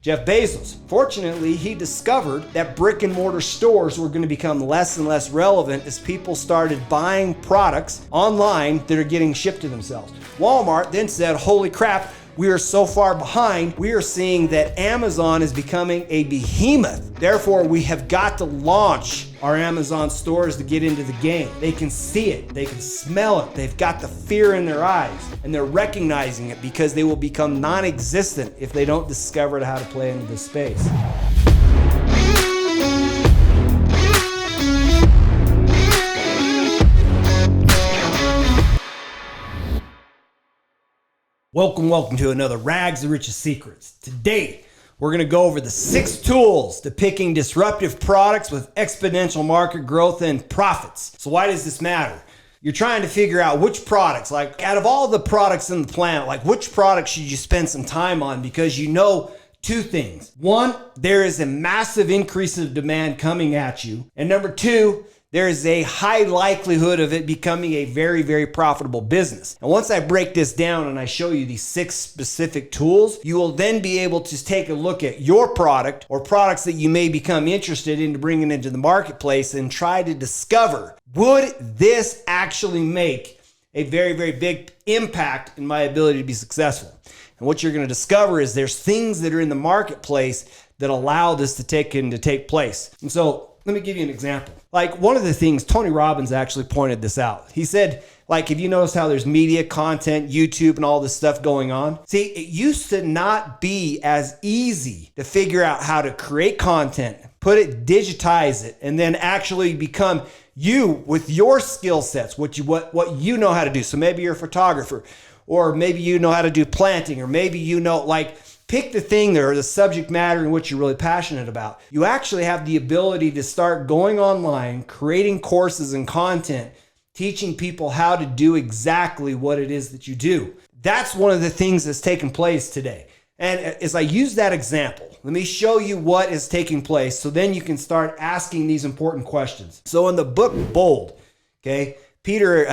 Jeff Bezos, fortunately, he discovered that brick and mortar stores were going to become less and less relevant as people started buying products online that are getting shipped to themselves. Walmart then said, holy crap, we are so far behind. We are seeing that Amazon is becoming a behemoth. Therefore, we have got to launch our Amazon stores to get into the game. They can see it. They can smell it. They've got the fear in their eyes, and they're recognizing it because they will become non-existent if they don't discover how to play into this space. Welcome to another 𝗥𝗴𝗀𝗄𝗧 Secrets. Today, we're going to go over the 6 tools to picking disruptive products with exponential market growth and profits. So why does this matter? You're trying to figure out which products, like out of all the products in the planet, like which products should you spend some time on, because you know 2 things. 1, there is a massive increase of demand coming at you. And number 2, there is a high likelihood of it becoming a very, very profitable business. And once I break this down and I show you these 6 specific tools, you will then be able to take a look at your product or products that you may become interested in bringing into the marketplace and try to discover, would this actually make a very, very big impact in my ability to be successful? And what you're going to discover is there's things that are in the marketplace that allow this to take place. And so let me give you an example. Like one of the things, Tony Robbins actually pointed this out. He said, like, if you notice how there's media, content, YouTube, and all this stuff going on. See, it used to not be as easy to figure out how to create content, put it, digitize it, and then actually become you with your skill sets, what you know how to do. So maybe you're a photographer, or maybe you know how to do planting, or maybe you know, like, pick the thing there, or the subject matter in which you're really passionate about. You actually have the ability to start going online, creating courses and content, teaching people how to do exactly what it is that you do. That's one of the things that's taking place today. And as I use that example, let me show you what is taking place so then you can start asking these important questions. So in the book Bold, okay, Peter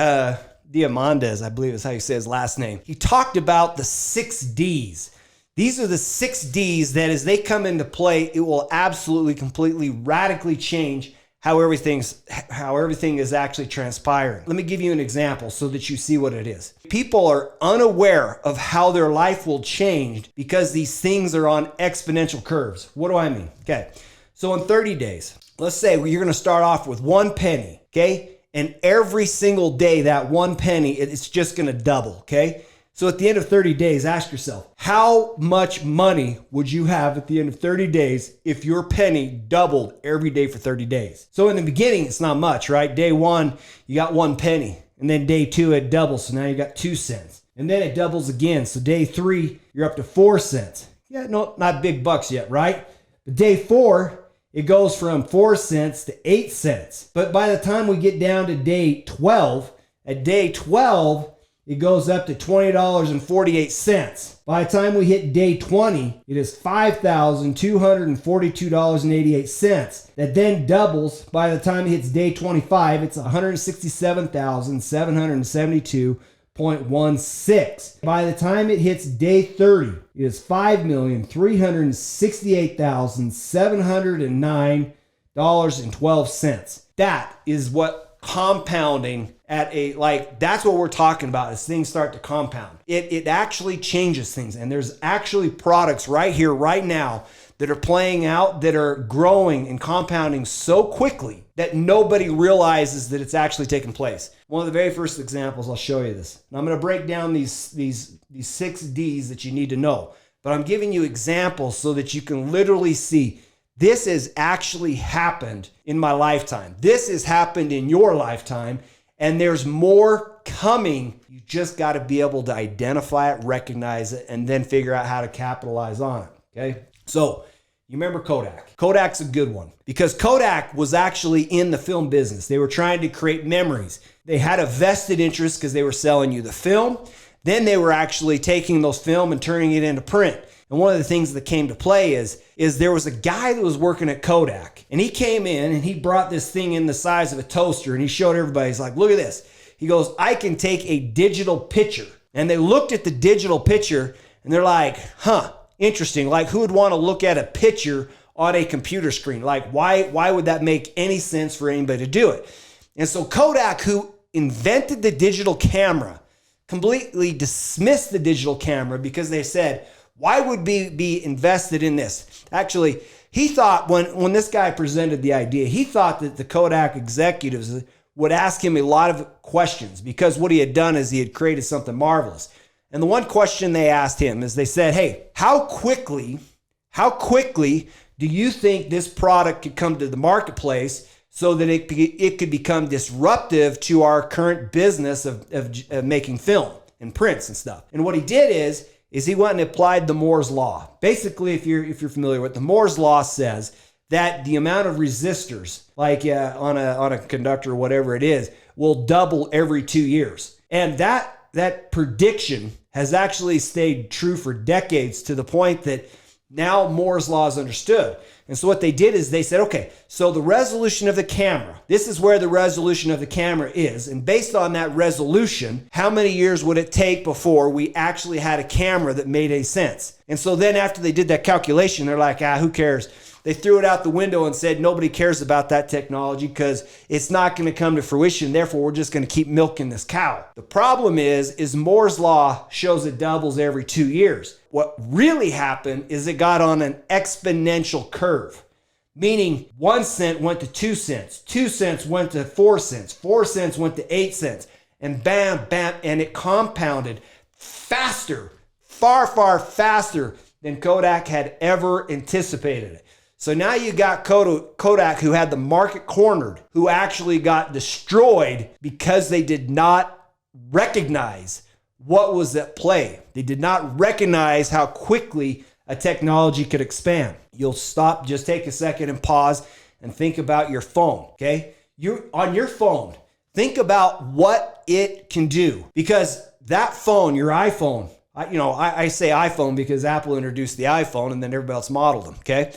𝗤𝗎𝗓𝗓, I believe is how you say his last name, he talked about the 6 Ds. These are the 6 Ds that as they come into play, it will absolutely, completely, radically change how everything is actually transpiring. Let me give you an example so that you see what it is. People are unaware of how their life will change because these things are on exponential curves. What do I mean? Okay, so in 30 days, let's say you're going to start off with 1 penny, okay? And every single day, that 1 penny, it's just going to double, okay? So at the end of 30 days, ask yourself, how much money would you have at the end of 30 days if your penny doubled every day for 30 days? So in the beginning, it's not much, right? Day 1, you got 1 penny. And then day 2, it doubles. So now you got 2 cents. And then it doubles again. So day 3, you're up to 4 cents. Yeah, no, not big bucks yet, right? But day 4, it goes from 4 cents to 8 cents. But by the time we get down to day 12, at day 12, it goes up to $20.48. By the time we hit day 20, it is $5,242.88. That then doubles. By the time it hits day 25, it's $167,772.16. By the time it hits day 30, it is $5,368,709.12. That is what compounding at that's what we're talking about as things start to compound. It actually changes things. And there's actually products right here, right now that are playing out, that are growing and compounding so quickly that nobody realizes that it's actually taking place. One of the very first examples, I'll show you this. And I'm going to break down these 6 Ds that you need to know. But I'm giving you examples so that you can literally see this has actually happened in my lifetime. This has happened in your lifetime, and there's more coming. You just got to be able to identify it, recognize it, and then figure out how to capitalize on it, okay? So you remember Kodak. Kodak's a good one because Kodak was actually in the film business. They were trying to create memories. They had a vested interest because they were selling you the film. Then they were actually taking those film and turning it into print. And one of the things that came to play is there was a guy that was working at Kodak, and he came in and he brought this thing in the size of a toaster, and he showed everybody. He's like, look at this. He goes, I can take a digital picture. And they looked at the digital picture and they're like, huh, interesting. Like, who would want to look at a picture on a computer screen? Like, why would that make any sense for anybody to do it? And so Kodak, who invented the digital camera, completely dismissed the digital camera because they said, why would we be invested in this? Actually, he thought when this guy presented the idea, he thought that the Kodak executives would ask him a lot of questions, because what he had done is he had created something marvelous. And the one question they asked him is, they said, hey, how quickly do you think this product could come to the marketplace so that it could become disruptive to our current business of making film and prints and stuff? And what he did is he went and applied the Moore's Law. Basically, if you're familiar with the Moore's Law, says that the amount of resistors, like on a conductor or whatever it is, will double every 2 years. And that prediction has actually stayed true for decades, to the point that now Moore's Law is understood. And so what they did is they said, okay, so the resolution of the camera, this is where the resolution of the camera is. And based on that resolution, how many years would it take before we actually had a camera that made any sense? And so then after they did that calculation, they're like, who cares? They threw it out the window and said, nobody cares about that technology because it's not going to come to fruition. Therefore, we're just going to keep milking this cow. The problem is Moore's Law shows it doubles every 2 years. What really happened is it got on an exponential curve, meaning 1 cent went to 2 cents, 2 cents went to 4 cents, 4 cents went to 8 cents, and bam, bam, and it compounded faster, far, far faster than Kodak had ever anticipated it. So now you got Kodak, who had the market cornered, who actually got destroyed because they did not recognize what was at play. They did not recognize how quickly a technology could expand. You'll stop, just take a second and pause and think about your phone, okay? On your phone, think about what it can do, because that phone, your iPhone, I say iPhone because Apple introduced the iPhone and then everybody else modeled them, okay?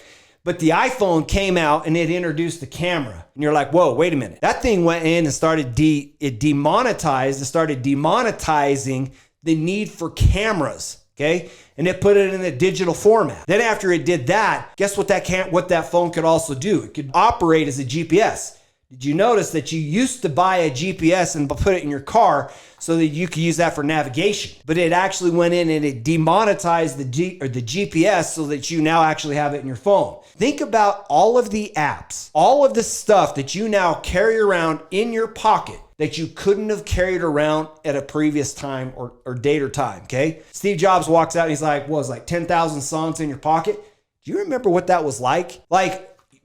But the iPhone came out and it introduced the camera. And you're like, whoa, wait a minute. That thing went in and started demonetizing the need for cameras, okay? And it put it in a digital format. Then after it did that, guess what that phone could also do? It could operate as a GPS. Did you notice that you used to buy a GPS and put it in your car so that you could use that for navigation? But it actually went in and it demonetized the GPS so that you now actually have it in your phone. Think about all of the apps, all of the stuff that you now carry around in your pocket that you couldn't have carried around at a previous time or date or time, okay? Steve Jobs walks out and he's like, what was it, like 10,000 songs in your pocket? Do you remember what that was like?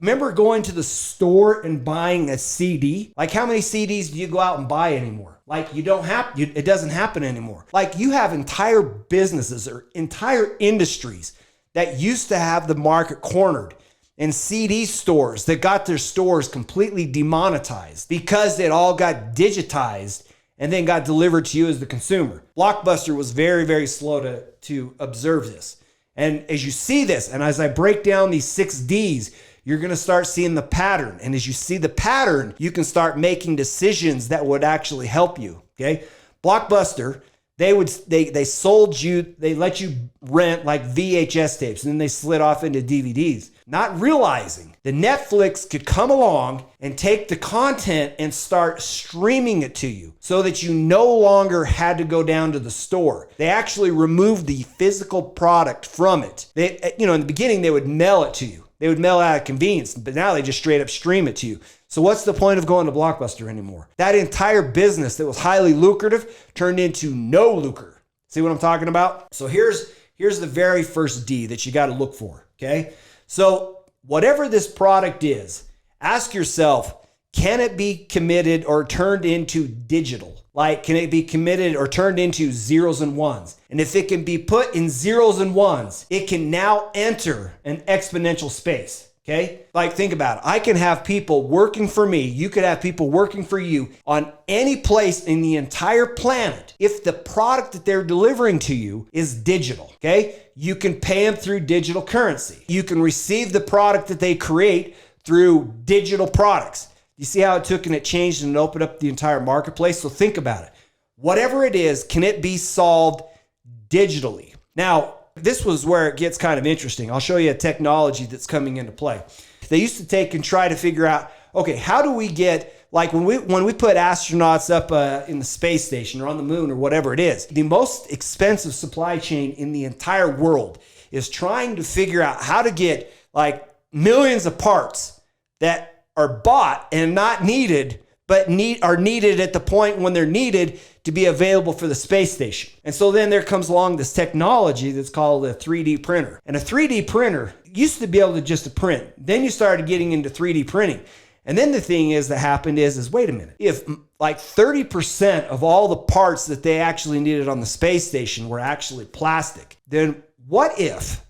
Remember going to the store and buying a CD? Like, how many CDs do you go out and buy anymore? Like, it doesn't happen anymore. Like, you have entire businesses or entire industries that used to have the market cornered, and CD stores that got their stores completely demonetized because it all got digitized and then got delivered to you as the consumer. Blockbuster was very, very slow to observe this. And as you see this, and as I break down these 6 Ds, you're going to start seeing the pattern. And as you see the pattern, you can start making decisions that would actually help you. Okay. Blockbuster, they let you rent like VHS tapes, and then they slid off into DVDs, not realizing that Netflix could come along and take the content and start streaming it to you so that you no longer had to go down to the store. They actually removed the physical product from it. In the beginning, they would mail it to you. They would mail out of convenience, but now they just straight up stream it to you. So what's the point of going to Blockbuster anymore? That entire business that was highly lucrative turned into no lucre. See what I'm talking about? So here's the very first D that you got to look for, okay? So whatever this product is, ask yourself, can it be committed or turned into digital? Like, can it be committed or turned into zeros and ones? And if it can be put in zeros and ones, it can now enter an exponential space. Okay? Like, think about it. I can have people working for me. You could have people working for you on any place in the entire planet. If the product that they're delivering to you is digital, okay? You can pay them through digital currency. You can receive the product that they create through digital products. You see how it took and it changed and it opened up the entire marketplace? So think about it. Whatever it is, can it be solved digitally? Now, This was where it gets kind of interesting. I'll show you a technology that's coming into play. They used to take and try to figure out, okay, how do we get, like when we put astronauts up in the space station or on the moon or whatever it is, the most expensive supply chain in the entire world is trying to figure out how to get like millions of parts that are bought and not needed, but are needed at the point when they're needed to be available for the space station. And so then there comes along this technology that's called a 3D printer. And a 3D printer used to be able to just print. Then you started getting into 3D printing. And then the thing is that happened is wait a minute, if like 30% of all the parts that they actually needed on the space station were actually plastic, then what if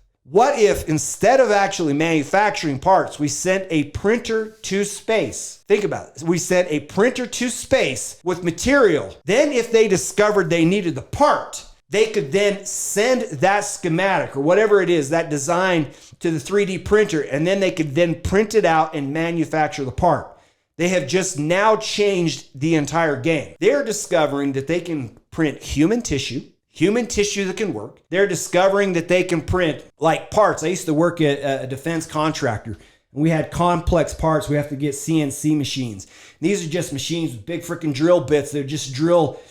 instead of actually manufacturing parts, we sent a printer to space? Think about it. We sent a printer to space with material. Then if they discovered they needed the part, they could then send that schematic or whatever it is, that design, to the 3D printer, and then they could then print it out and manufacture the part. They have just now changed the entire game. They're discovering that they can print human tissue that can work. They're discovering that they can print like parts. I used to work at a defense contractor, and we had complex parts. We have to get CNC machines. These are just machines with big freaking drill bits. They just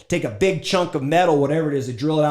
take a big chunk of metal, whatever it is, they drill it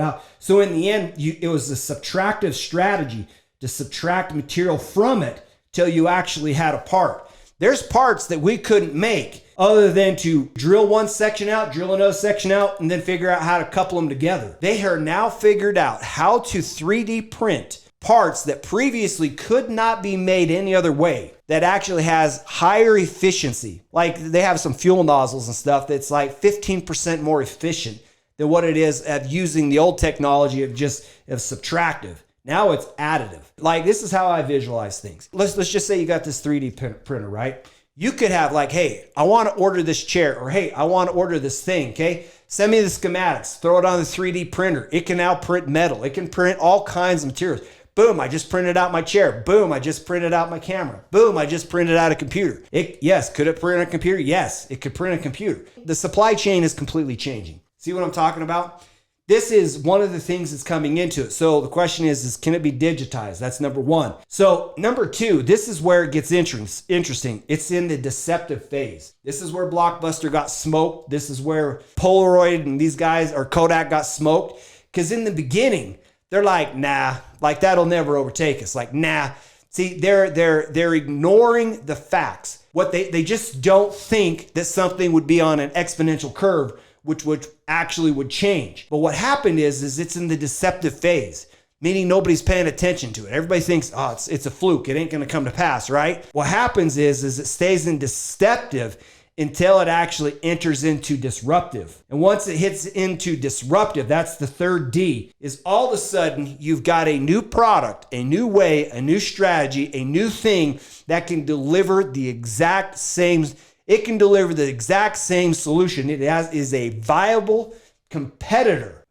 out. So in the end, it was a subtractive strategy to subtract material from it till you actually had a part. There's parts that we couldn't make other than to drill one section out, drill another section out, and then figure out how to couple them together. They are now figured out how to 3D print parts that previously could not be made any other way, that actually has higher efficiency. Like they have some fuel nozzles and stuff that's like 15% more efficient than what it is at using the old technology of subtractive. Now it's additive. Like this is how I visualize things. Let's just say you got this 3D printer, right? You could have like, hey, I want to order this chair, or hey, I want to order this thing, okay? Send me the schematics, throw it on the 3D printer. It can now print metal. It can print all kinds of materials. Boom, I just printed out my chair. Boom, I just printed out my camera. Boom, I just printed out a computer. Yes, could it print a computer? Yes, it could print a computer. The supply chain is completely changing. See what I'm talking about? This is one of the things that's coming into it. So the question is can it be digitized? That's number one. So number two, this is where it gets interesting. It's in the deceptive phase. This is where Blockbuster got smoked. This is where Polaroid and these guys, or Kodak, got smoked. Because in the beginning, they're like, nah, like that'll never overtake us. Like, nah. See, they're ignoring the facts. What they just don't think that something would be on an exponential curve, which would change. But what happened is it's in the deceptive phase, meaning nobody's paying attention to it. Everybody thinks, oh, it's a fluke. It ain't going to come to pass, right? What happens is it stays in deceptive until it actually enters into disruptive. And once it hits into disruptive, that's the third D, is all of a sudden you've got a new product, a new way, a new strategy, a new thing that can deliver the exact same solution. It is a viable competitor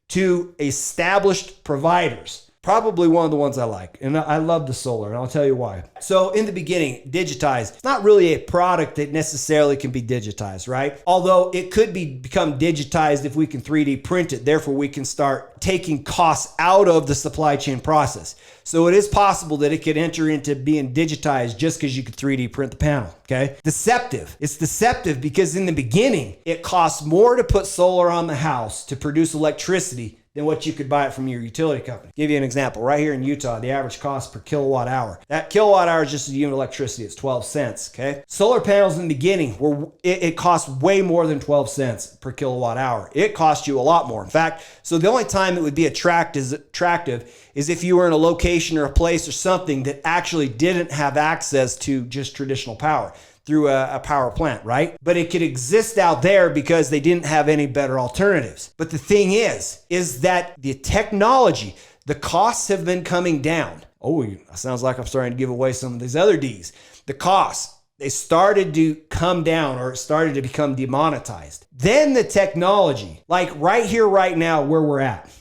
to established providers. Probably one of the ones I like. And I love the solar, and I'll tell you why. So in the beginning, digitized. It's not really a product that necessarily can be digitized, right? Although it could become digitized if we can 3D print it. Therefore, we can start taking costs out of the supply chain process. So it is possible that it could enter into being digitized just because you could 3D print the panel, okay? Deceptive. It's deceptive because in the beginning, it costs more to put solar on the house to produce electricity than what you could buy it from your utility company. Give you an example. Right here in Utah, the average cost per kilowatt hour. That kilowatt hour is just a unit of electricity. It's 12 cents, okay? Solar panels in the beginning, it cost way more than 12 cents per kilowatt hour. It cost you a lot more. In fact, so the only time it would be attractive is if you were in a location or a place or something that actually didn't have access to just traditional power through a power plant, right? But it could exist out there because they didn't have any better alternatives. But the thing is that the technology, the costs have been coming down. Oh, it sounds like I'm starting to give away some of these other D's. The costs, they started to come down, or it started to become demonetized. Then the technology, like right here, right now, where we're at,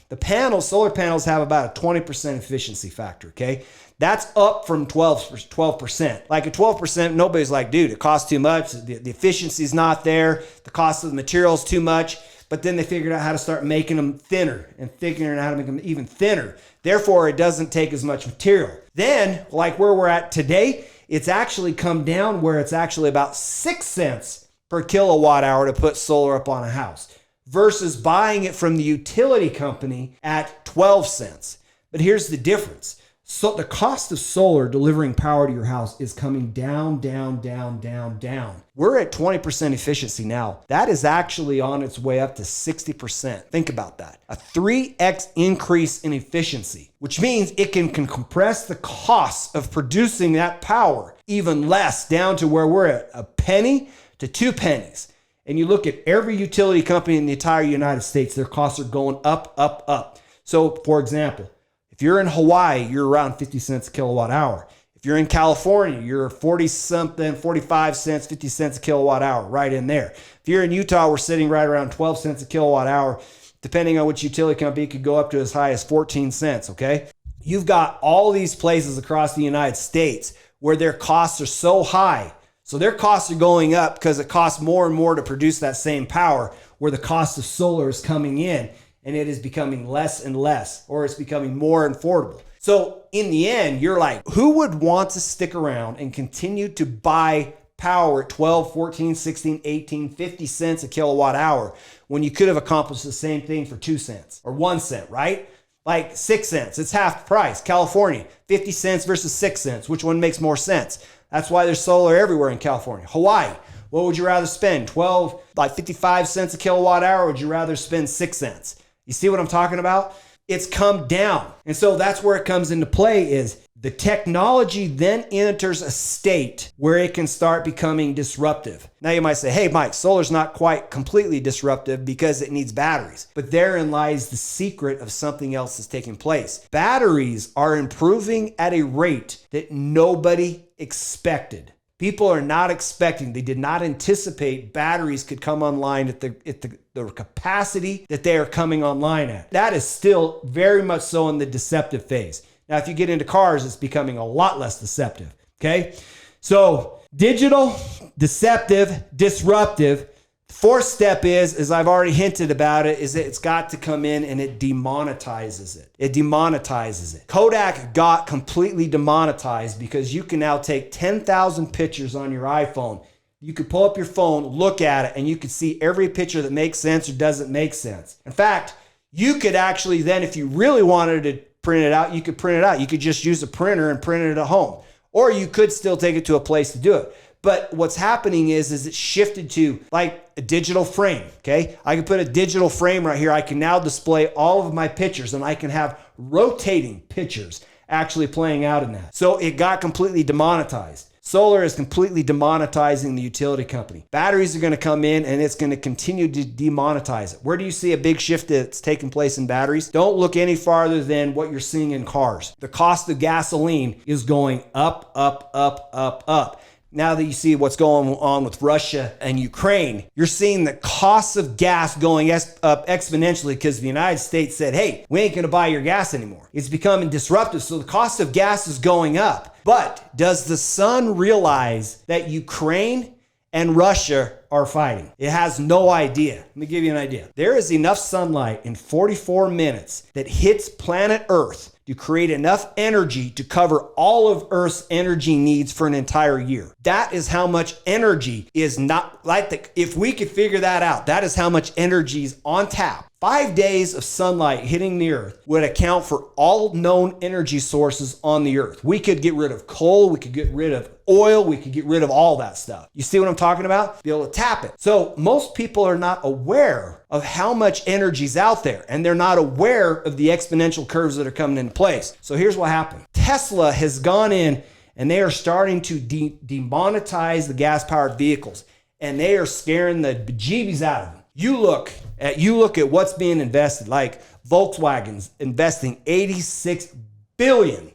solar panels have about a 20% efficiency factor, okay? That's up from 12%. Like at 12%, nobody's like, dude, it costs too much. The efficiency's not there. The cost of the material's too much. but then they figured out how to start making them thinner and figuring out how to make them even thinner. Therefore, it doesn't take as much material. Then, like where we're at today, it's actually come down where it's actually about 6 cents per kilowatt hour to put solar up on a house versus buying it from the utility company at 12 cents. But here's the difference. So the cost of solar delivering power to your house is coming down, down, down, down, down. We're at 20% efficiency now. That is actually on its way up to 60%. Think about that. A 3x increase in efficiency, which means it can compress the cost of producing that power even less down to where we're at a penny to 2 pennies. And you look at every utility company in the entire United States, their costs are going up, up, up. So for example, if you're in Hawaii, you're around 50 cents a kilowatt hour. If you're in California, you're 40 something, 45 cents, 50 cents a kilowatt hour, right in there. If you're in Utah, we're sitting right around 12 cents a kilowatt hour. Depending on which utility company, it could go up to as high as 14 cents, okay? You've got all these places across the United States where their costs are so high. So their costs are going up because it costs more and more to produce that same power, where the cost of solar is coming in. And it is becoming less and less, or it's becoming more affordable. So in the end, you're like, who would want to stick around and continue to buy power at 12, 14, 16, 18, 50 cents a kilowatt hour when you could have accomplished the same thing for 2 cents or 1 cent, right? Like 6 cents, it's half the price. California, 50 cents versus 6 cents. Which one makes more sense? That's why there's solar everywhere in California. Hawaii, what would you rather spend? 55 cents a kilowatt hour, or would you rather spend 6 cents? You see what I'm talking about? It's come down. And so that's where it comes into play, is the technology then enters a state where it can start becoming disruptive. Now you might say, hey, Mike, solar's not quite completely disruptive because it needs batteries. But therein lies the secret of something else that's taking place. Batteries are improving at a rate that nobody expected. People are not expecting, they did not anticipate batteries could come online at the capacity that they are coming online at. That is still very much so in the deceptive phase. Now, if you get into cars, it's becoming a lot less deceptive, okay? So digital, deceptive, disruptive. Fourth step is, as I've already hinted about it, is that it's got to come in and it demonetizes it. It demonetizes it. Kodak got completely demonetized because you can now take 10,000 pictures on your iPhone. You could pull up your phone, look at it, and you could see every picture that makes sense or doesn't make sense. In fact, you could actually then, if you really wanted to print it out, you could print it out. You could just use a printer and print it at home. Or you could still take it to a place to do it. But what's happening is it's shifted to like a digital frame, okay? I can put a digital frame right here. I can now display all of my pictures, and I can have rotating pictures actually playing out in that. So it got completely demonetized. Solar is completely demonetizing the utility company. Batteries are going to come in, and it's going to continue to demonetize it. Where do you see a big shift that's taking place in batteries? Don't look any farther than what you're seeing in cars. The cost of gasoline is going up, up, up, up, up. Now that you see what's going on with Russia and Ukraine, you're seeing the costs of gas going up exponentially because the United States said, hey, we ain't going to buy your gas anymore. It's becoming disruptive. So the cost of gas is going up. But does the sun realize that Ukraine and Russia are fighting? It has no idea. Let me give you an idea. There is enough sunlight in 44 minutes that hits planet Earth to create enough energy to cover all of Earth's energy needs for an entire year. That is how much energy is not like if we could figure that out, that is how much energy is on tap. 5 days of sunlight hitting the Earth would account for all known energy sources on the Earth. We could get rid of coal, we could get rid of oil, we could get rid of all that stuff. You see what I'm talking about? Be able to tap it. So most people are not aware of how much energy is out there, and they're not aware of the exponential curves that are coming into place. So here's what happened. Tesla has gone in and they are starting to demonetize the gas-powered vehicles, and they are scaring the bejeebies out of them. You look at what's being invested, like Volkswagen's investing $86 billion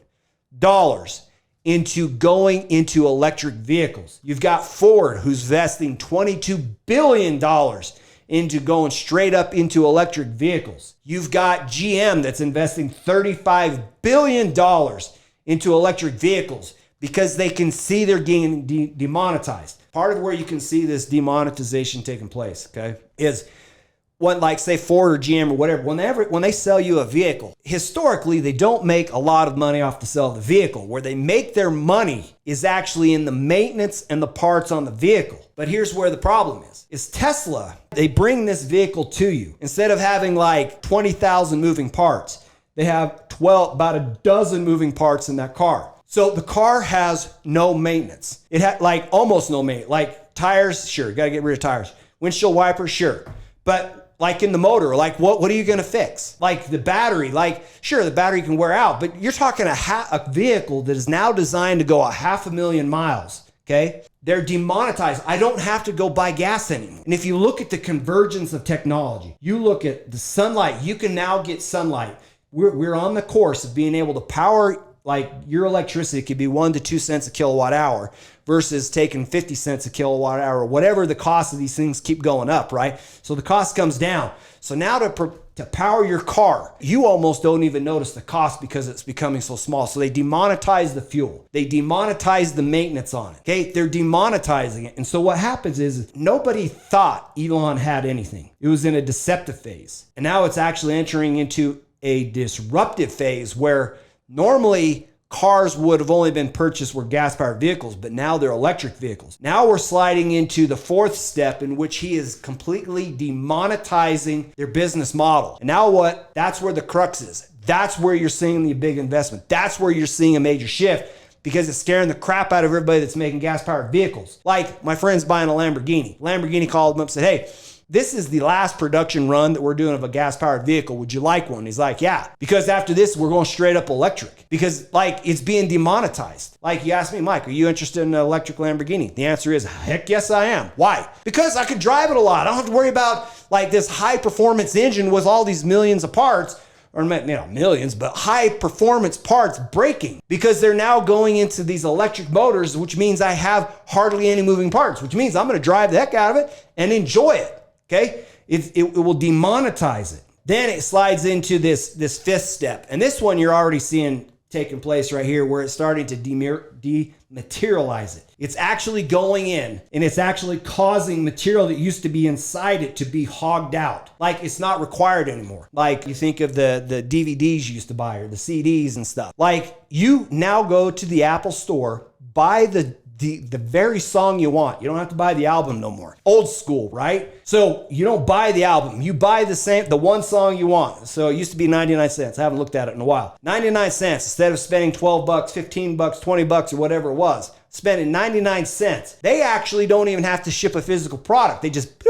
into going into electric vehicles. You've got Ford, who's investing $22 billion into going straight up into electric vehicles. You've got GM that's investing $35 billion into electric vehicles because they can see they're getting demonetized. Part of where you can see this demonetization taking place, okay, is when, like, say Ford or GM or whatever, when they sell you a vehicle, historically, they don't make a lot of money off the sale of the vehicle. Where they make their money is actually in the maintenance and the parts on the vehicle. But here's where the problem is Tesla, they bring this vehicle to you. Instead of having like 20,000 moving parts, they have about a dozen moving parts in that car. So the car has no maintenance. It had like almost no maintenance. Like tires, sure, got to get rid of tires. Windshield wipers, sure. But like in the motor, like what are you going to fix? Like the battery, like sure, the battery can wear out, but you're talking a vehicle that is now designed to go 500,000 miles, okay? They're demonetized. I don't have to go buy gas anymore. And if you look at the convergence of technology, you look at the sunlight, you can now get sunlight. We're on the course of being able to power, like your electricity could be 1 to 2 cents a kilowatt hour versus taking 50 cents a kilowatt hour, whatever the cost of these things keep going up, right? So the cost comes down. So now to power your car, you almost don't even notice the cost because it's becoming so small. So they demonetize the fuel. They demonetize the maintenance on it. Okay, they're demonetizing it. And so what happens is nobody thought Elon had anything. It was in a deceptive phase. And now it's actually entering into a disruptive phase where normally cars would have only been purchased were gas-powered vehicles, but now they're electric vehicles. Now we're sliding into the fourth step in which he is completely demonetizing their business model. And now what? That's where the crux is. That's where you're seeing the big investment. That's where you're seeing a major shift because it's scaring the crap out of everybody that's making gas-powered vehicles. Like my friend's buying a Lamborghini. Lamborghini called him up and said, hey, this is the last production run that we're doing of a gas-powered vehicle. Would you like one? He's like, yeah, because after this, we're going straight up electric because like it's being demonetized. Like you asked me, Mike, are you interested in an electric Lamborghini? The answer is, heck yes, I am. Why? Because I could drive it a lot. I don't have to worry about like this high performance engine with all these millions of parts, or millions, but high performance parts breaking because they're now going into these electric motors, which means I have hardly any moving parts, which means I'm going to drive the heck out of it and enjoy it. Okay, it will demonetize it. Then it slides into this fifth step. And this one you're already seeing taking place right here where it's starting to dematerialize it. It's actually going in and it's actually causing material that used to be inside it to be hogged out. Like it's not required anymore. Like you think of the DVDs you used to buy or the CDs and stuff. Like you now go to the Apple store, buy the very song you want. You don't have to buy the album no more. Old school, right? So you don't buy the album. You buy the one song you want. So it used to be 99 cents. I haven't looked at it in a while. 99 cents instead of spending 12 bucks, 15 bucks, 20 bucks or whatever it was. Spending 99 cents. They actually don't even have to ship a physical product. They just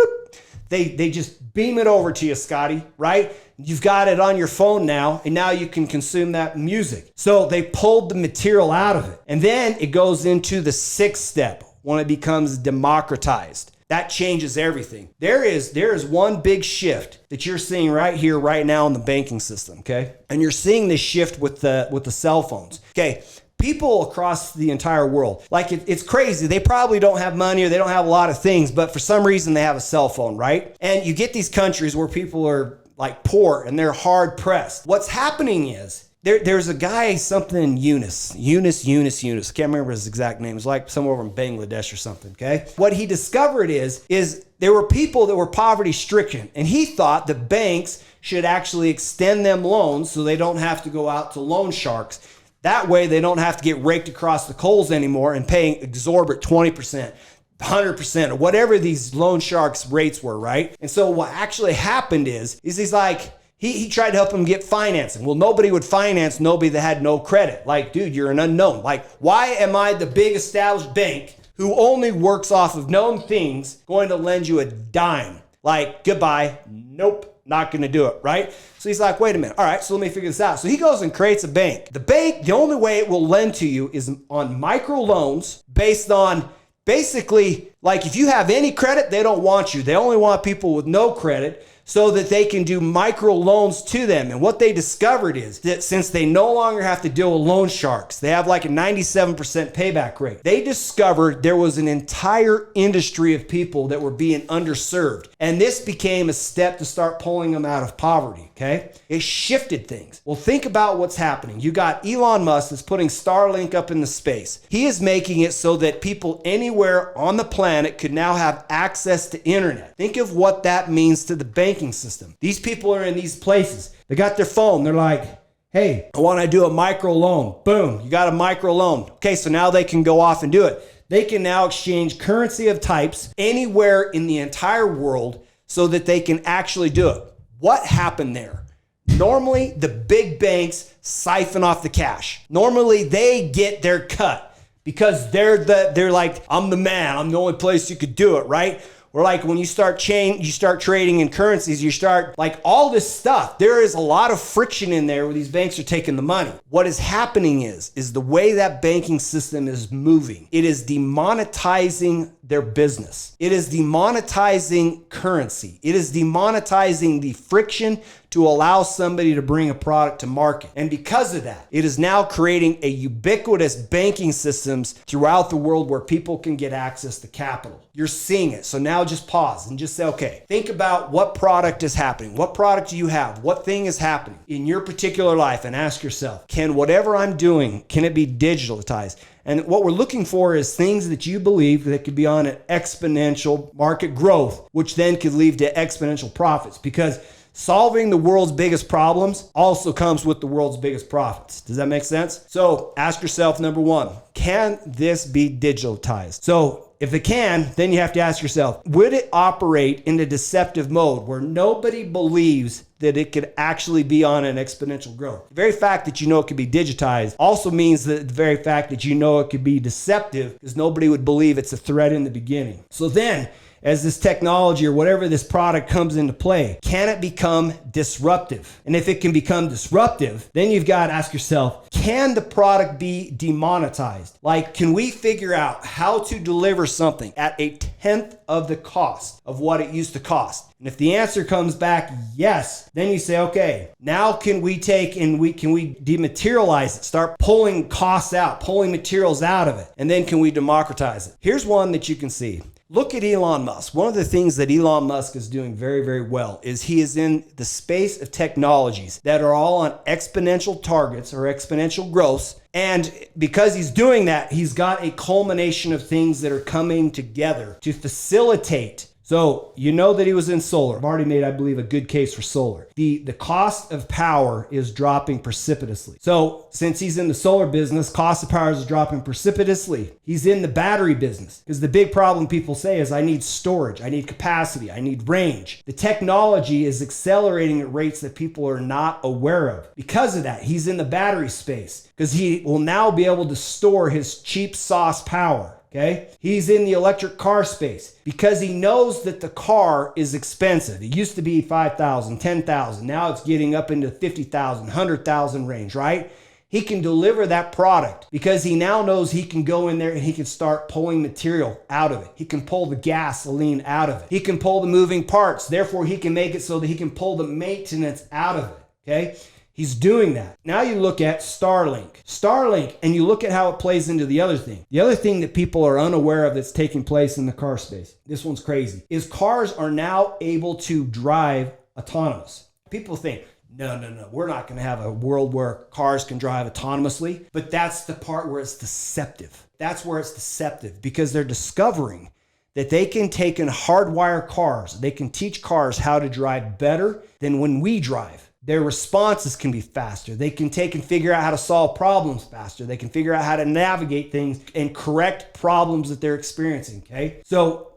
they just beam it over to you, Scotty, right? You've got it on your phone now, and now you can consume that music. So they pulled the material out of it. And then it goes into the sixth step when it becomes democratized. That changes everything. There is one big shift that you're seeing right here, right now in the banking system, okay? And you're seeing this shift with the cell phones, okay? People across the entire world, like it's crazy. They probably don't have money or they don't have a lot of things, but for some reason they have a cell phone, right? And you get these countries where people are like poor and they're hard pressed. What's happening is there's a guy, something Yunus. I can't remember his exact name. It's like somewhere over in Bangladesh or something, okay? What he discovered is there were people that were poverty stricken and he thought the banks should actually extend them loans so they don't have to go out to loan sharks. That way they don't have to get raked across the coals anymore and paying exorbitant 20%, 100%, or whatever these loan sharks rates were, right? And so what actually happened is he's like, he tried to help them get financing. Well, nobody would finance nobody that had no credit. Like, dude, you're an unknown. Like, why am I, the big established bank who only works off of known things, going to lend you a dime? Like, goodbye, nope. Not going to do it, right? So he's like, wait a minute. All right, so let me figure this out. So he goes and creates a bank. The bank, the only way it will lend to you is on micro loans based on basically, like if you have any credit, they don't want you. They only want people with no credit so that they can do micro loans to them. And what they discovered is that since they no longer have to deal with loan sharks, they have like a 97% payback rate. They discovered there was an entire industry of people that were being underserved. And this became a step to start pulling them out of poverty, okay? It shifted things. Well, think about what's happening. You got Elon Musk that's putting Starlink up in the space. He is making it so that people anywhere on the planet could now have access to internet. Think of what that means to the bank banking system. These people are in these places. They got their phone. They're like, hey, I want to do a micro loan. Boom, you got a micro loan. Okay, so now they can go off and do it. They can now exchange currency of types anywhere in the entire world so that they can actually do it. What happened there? Normally, the big banks siphon off the cash. Normally, they get their cut because they're like, I'm the man. I'm the only place you could do it, right? Or like when you start trading in currencies, you start like all this stuff. There is a lot of friction in there where these banks are taking the money. What is happening is the way that banking system is moving. It is demonetizing their business. It is demonetizing currency. It is demonetizing the friction to allow somebody to bring a product to market. And because of that, it is now creating a ubiquitous banking systems throughout the world where people can get access to capital. You're seeing it. So now just pause and just say, okay, think about what product is happening. What product do you have? What thing is happening in your particular life? And ask yourself, can whatever I'm doing, can it be digitalized? And what we're looking for is things that you believe that could be on an exponential market growth, which then could lead to exponential profits, because solving the world's biggest problems also comes with the world's biggest profits. Does that make sense? So ask yourself, number one, can this be digitalized? So if it can, then you have to ask yourself, would it operate in a deceptive mode where nobody believes that it could actually be on an exponential growth? The very fact that you know it could be digitized also means that the very fact that you know it could be deceptive, because nobody would believe it's a threat in the beginning. So then, as this technology or whatever this product comes into play, can it become disruptive? And if it can become disruptive, then you've got to ask yourself, can the product be demonetized? Like, can we figure out how to deliver something at 1/10 of the cost of what it used to cost? And if the answer comes back yes, then you say, okay, now can we take and can we dematerialize it, start pulling costs out, pulling materials out of it, and then can we democratize it? Here's one that you can see. Look at Elon Musk. One of the things that Elon Musk is doing very, very well is he is in the space of technologies that are all on exponential targets or exponential growths. And because he's doing that, he's got a culmination of things that are coming together to facilitate. So you know that he was in solar. I've already made, I believe, a good case for solar. The cost of power is dropping precipitously. So since he's in the solar business, cost of power is dropping precipitously. He's in the battery business because the big problem people say is I need storage, I need capacity, I need range. The technology is accelerating at rates that people are not aware of. Because of that, he's in the battery space because he will now be able to store his cheap sauce power. Okay, he's in the electric car space because he knows that the car is expensive. It used to be 5,000, 10,000. Now it's getting up into 50,000, 100,000 range, right? He can deliver that product because he now knows he can go in there and he can start pulling material out of it. He can pull the gasoline out of it. He can pull the moving parts. Therefore, he can make it so that he can pull the maintenance out of it. Okay. He's doing that. Now you look at Starlink, and you look at how it plays into the other thing. The other thing that people are unaware of that's taking place in the car space, this one's crazy, is cars are now able to drive autonomous. People think, no, we're not going to have a world where cars can drive autonomously, but that's the part where it's deceptive. That's where it's deceptive because they're discovering that they can take and hardwire cars. They can teach cars how to drive better than when we drive. Their responses can be faster. They can take and figure out how to solve problems faster. They can figure out how to navigate things and correct problems that they're experiencing, okay? So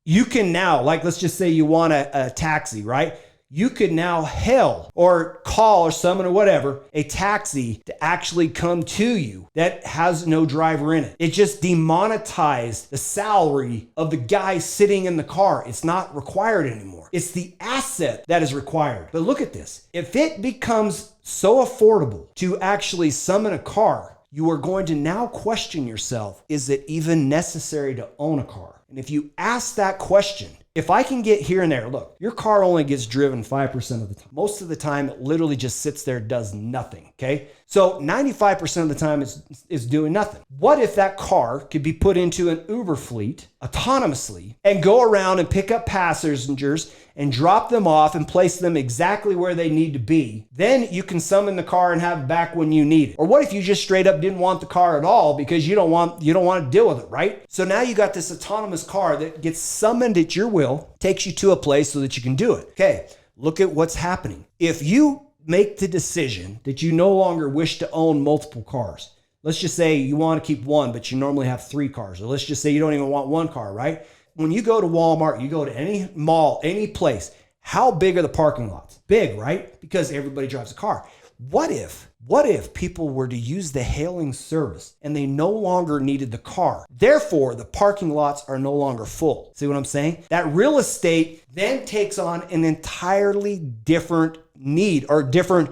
you can now, like let's just say you want a taxi, right? You could now hail or call or summon or whatever a taxi to actually come to you that has no driver in it. It just demonetized the salary of the guy sitting in the car. It's not required anymore. It's the asset that is required. But look at this. If it becomes so affordable to actually summon a car, you are going to now question yourself, is it even necessary to own a car? And if you ask that question, if I can get here and there, look, your car only gets driven 5% of the time. Most of the time, it literally just sits there, does nothing, okay? So 95% of the time it's doing nothing. What if that car could be put into an Uber fleet autonomously and go around and pick up passengers and drop them off and place them exactly where they need to be? Then you can summon the car and have it back when you need it. Or what if you just straight up didn't want the car at all because you don't want to deal with it, right? So now you got this autonomous car that gets summoned at your will, takes you to a place so that you can do it. Okay, look at what's happening. If you make the decision that you no longer wish to own multiple cars, let's just say you want to keep one, but you normally have 3 cars. Or let's just say you don't even want 1 car, right? When you go to Walmart, you go to any mall, any place, how big are the parking lots? Big, right? Because everybody drives a car. What if people were to use the hailing service and they no longer needed the car? Therefore, the parking lots are no longer full. See what I'm saying? That real estate then takes on an entirely different need, or different,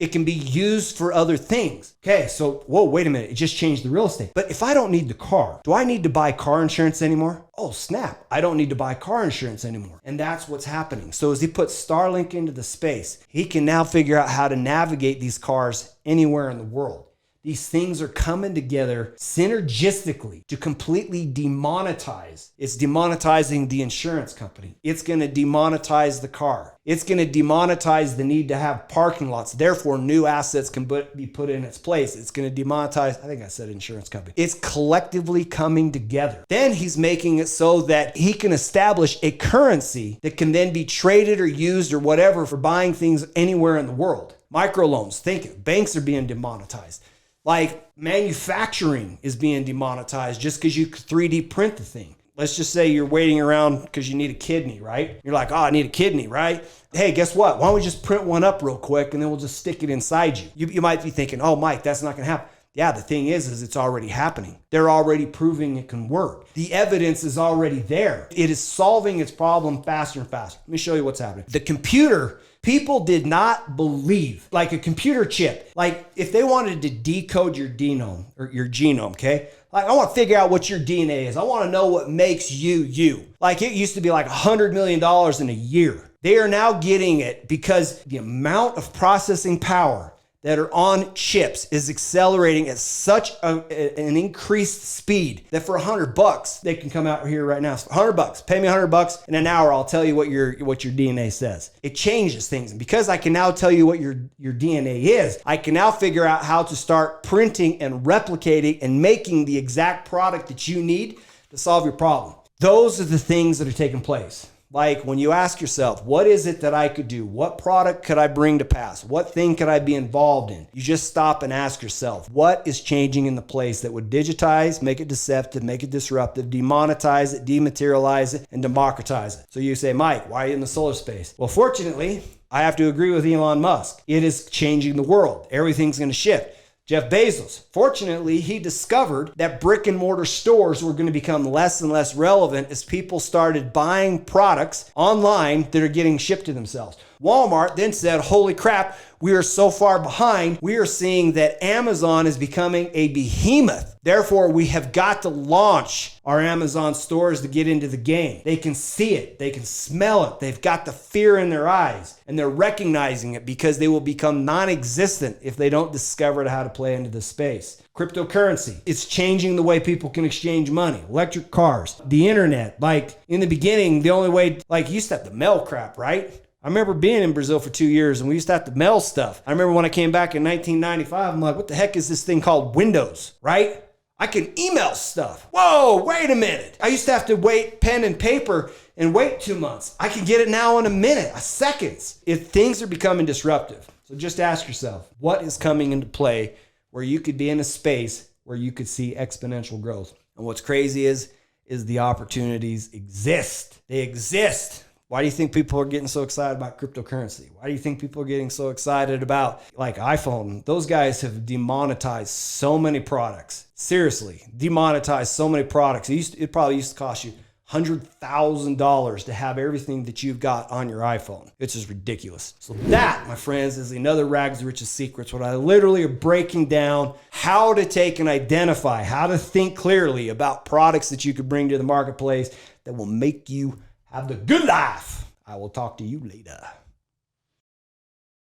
it can be used for other things. Okay, so, whoa, wait a minute. It just changed the real estate. But if I don't need the car, do I need to buy car insurance anymore? Oh, snap. I don't need to buy car insurance anymore. And that's what's happening. So as he puts Starlink into the space, he can now figure out how to navigate these cars anywhere in the world. These things are coming together synergistically to completely demonetize. It's demonetizing the insurance company. It's going to demonetize the car. It's going to demonetize the need to have parking lots. Therefore, new assets can be put in its place. It's going to demonetize, I think I said insurance company. It's collectively coming together. Then he's making it so that he can establish a currency that can then be traded or used or whatever for buying things anywhere in the world. Microloans, think it. Banks are being demonetized. Like manufacturing is being demonetized just because you 3D print the thing. Let's just say you're waiting around because you need a kidney, right? You're like, oh, I need a kidney, right? Hey, guess what? Why don't we just print one up real quick and then we'll just stick it inside you? You might be thinking, oh, Mike, that's not going to happen. Yeah, the thing is it's already happening. They're already proving it can work. The evidence is already there. It is solving its problem faster and faster. Let me show you what's happening. The computer, people did not believe, like a computer chip, like if they wanted to decode your genome, okay? Like I want to figure out what your DNA is. I want to know what makes you, you. Like it used to be like $100 million in a year. They are now getting it because the amount of processing power that are on chips is accelerating at such an increased speed that for $100, they can come out here right now. So $100, pay me $100 in an hour. I'll tell you what your DNA says. It changes things. And because I can now tell you what your DNA is, I can now figure out how to start printing and replicating and making the exact product that you need to solve your problem. Those are the things that are taking place. Like when you ask yourself, what is it that I could do? What product could I bring to pass? What thing could I be involved in? You just stop and ask yourself, what is changing in the place that would digitize, make it deceptive, make it disruptive, demonetize it, dematerialize it, and democratize it? So you say, Mike, why are you in the solar space? Well, fortunately, I have to agree with Elon Musk. It is changing the world. Everything's going to shift. Jeff Bezos, fortunately, he discovered that brick and mortar stores were going to become less and less relevant as people started buying products online that are getting shipped to themselves. Walmart then said, holy crap, we are so far behind. We are seeing that Amazon is becoming a behemoth. Therefore, we have got to launch our Amazon stores to get into the game. They can see it. They can smell it. They've got the fear in their eyes and they're recognizing it because they will become non-existent if they don't discover how to play into this space. Cryptocurrency, it's changing the way people can exchange money. Electric cars, the internet. Like in the beginning, the only way, like you used to have to mail crap, right? I remember being in Brazil for 2 years and we used to have to mail stuff. I remember when I came back in 1995, I'm like, what the heck is this thing called Windows, right? I can email stuff. Whoa, wait a minute. I used to have to wait pen and paper and wait 2 months. I can get it now in a minute, seconds. If things are becoming disruptive. So just ask yourself, what is coming into play where you could be in a space where you could see exponential growth? And what's crazy is the opportunities exist. They exist. Why do you think people are getting so excited about cryptocurrency? Why do you think people are getting so excited about like iPhone? Those guys have demonetized so many products. Seriously, demonetized so many products. It probably used to cost you $100,000 to have everything that you've got on your iPhone. It's just ridiculous. So that, my friends, is another 𝗥𝗴𝘀 secrets, what I literally are breaking down how to take and identify, how to think clearly about products that you could bring to the marketplace that will make you have the good life. I will talk to you later.